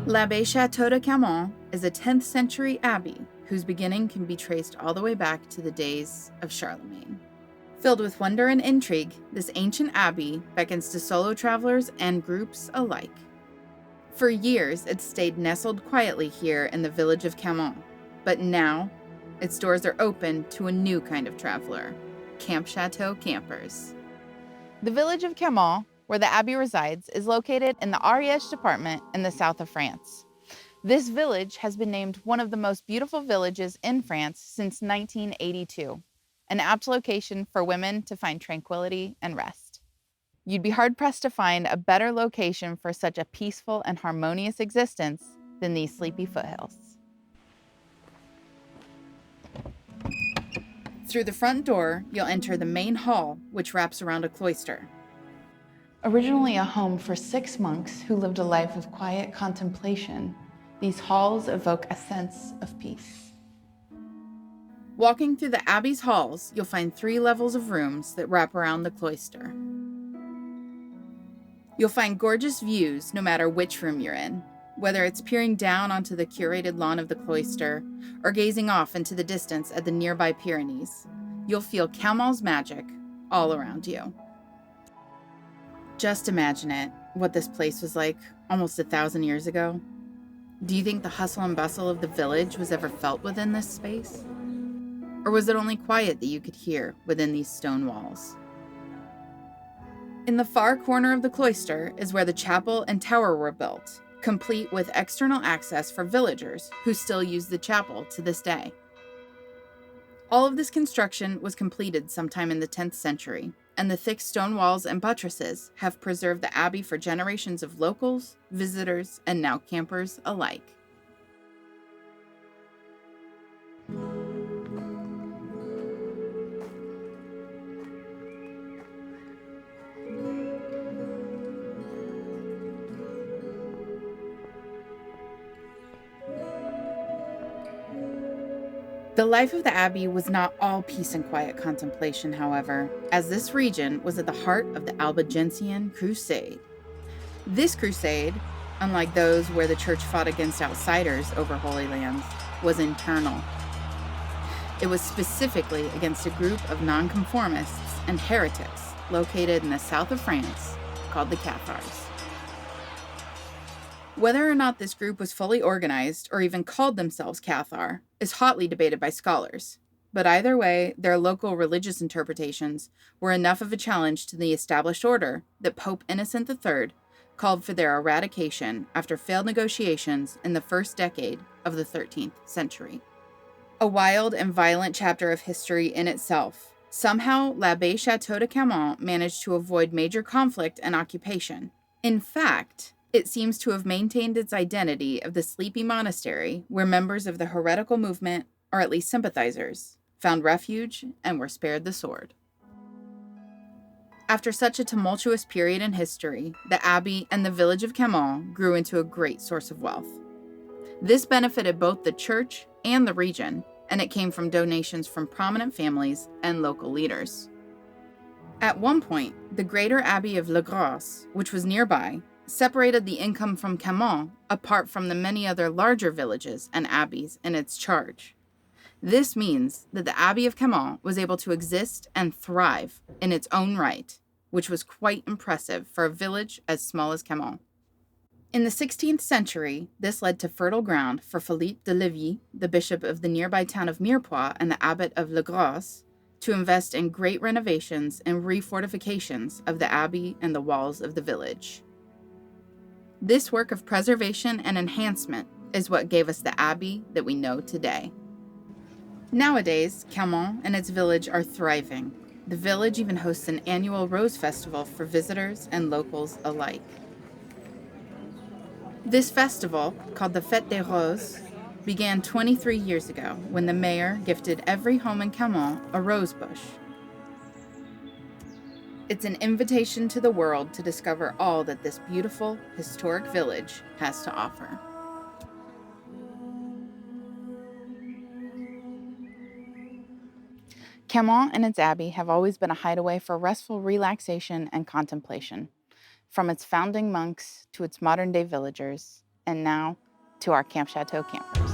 L'Abbey-château de Camon is a 10th century abbey whose beginning can be traced all the way back to the days of Charlemagne. Filled with wonder and intrigue, this ancient abbey beckons to solo travelers and groups alike. For years, it stayed nestled quietly here in the village of Camon, but now its doors are open to a new kind of traveler, Camp Château campers. The village of Camon, where the abbey resides, is located in the Ariège department in the south of France. This village has been named one of the most beautiful villages in France since 1982, an apt location for women to find tranquility and rest. You'd be hard-pressed to find a better location for such a peaceful and harmonious existence than these sleepy foothills. Through the front door, you'll enter the main hall, which wraps around a cloister. Originally a home for 6 monks who lived a life of quiet contemplation, these halls evoke a sense of peace. Walking through the abbey's halls, you'll find 3 levels of rooms that wrap around the cloister. You'll find gorgeous views no matter which room you're in, whether it's peering down onto the curated lawn of the cloister or gazing off into the distance at the nearby Pyrenees. You'll feel Camon's magic all around you. Just imagine it, what this place was like almost 1,000 years ago. Do you think the hustle and bustle of the village was ever felt within this space? Or was it only quiet that you could hear within these stone walls? In the far corner of the cloister is where the chapel and tower were built, complete with external access for villagers who still use the chapel to this day. All of this construction was completed sometime in the 10th century, and the thick stone walls and buttresses have preserved the abbey for generations of locals, visitors, and now campers alike. The life of the abbey was not all peace and quiet contemplation, however, as this region was at the heart of the Albigensian crusade. This crusade, unlike those where the church fought against outsiders over Holy Lands, was internal. It was specifically against a group of nonconformists and heretics located in the south of France called the Cathars. Whether or not this group was fully organized or even called themselves Cathar is hotly debated by scholars, but either way, their local religious interpretations were enough of a challenge to the established order that Pope Innocent III called for their eradication after failed negotiations in the first decade of the 13th century. A wild and violent chapter of history in itself, somehow l'Abbey-château de Camon managed to avoid major conflict and occupation. In fact, it seems to have maintained its identity of the sleepy monastery where members of the heretical movement, or at least sympathizers, found refuge and were spared the sword. After such a tumultuous period in history, the abbey and the village of Camon grew into a great source of wealth. This benefited both the church and the region, and it came from donations from prominent families and local leaders. At one point, the greater abbey of Le Gros, which was nearby, separated the income from Camon apart from the many other larger villages and abbeys in its charge. This means that the Abbey of Camon was able to exist and thrive in its own right, which was quite impressive for a village as small as Camon. In the 16th century, this led to fertile ground for Philippe de Lévis, the bishop of the nearby town of Mirepoix and the abbot of Le Gros, to invest in great renovations and refortifications of the abbey and the walls of the village. This work of preservation and enhancement is what gave us the abbey that we know today. Nowadays, Camon and its village are thriving. The village even hosts an annual rose festival for visitors and locals alike. This festival, called the Fête des Roses, began 23 years ago when the mayor gifted every home in Camon a rose bush. It's an invitation to the world to discover all that this beautiful, historic village has to offer. Camon and its abbey have always been a hideaway for restful relaxation and contemplation, from its founding monks to its modern-day villagers, and now to our Camp Château campers.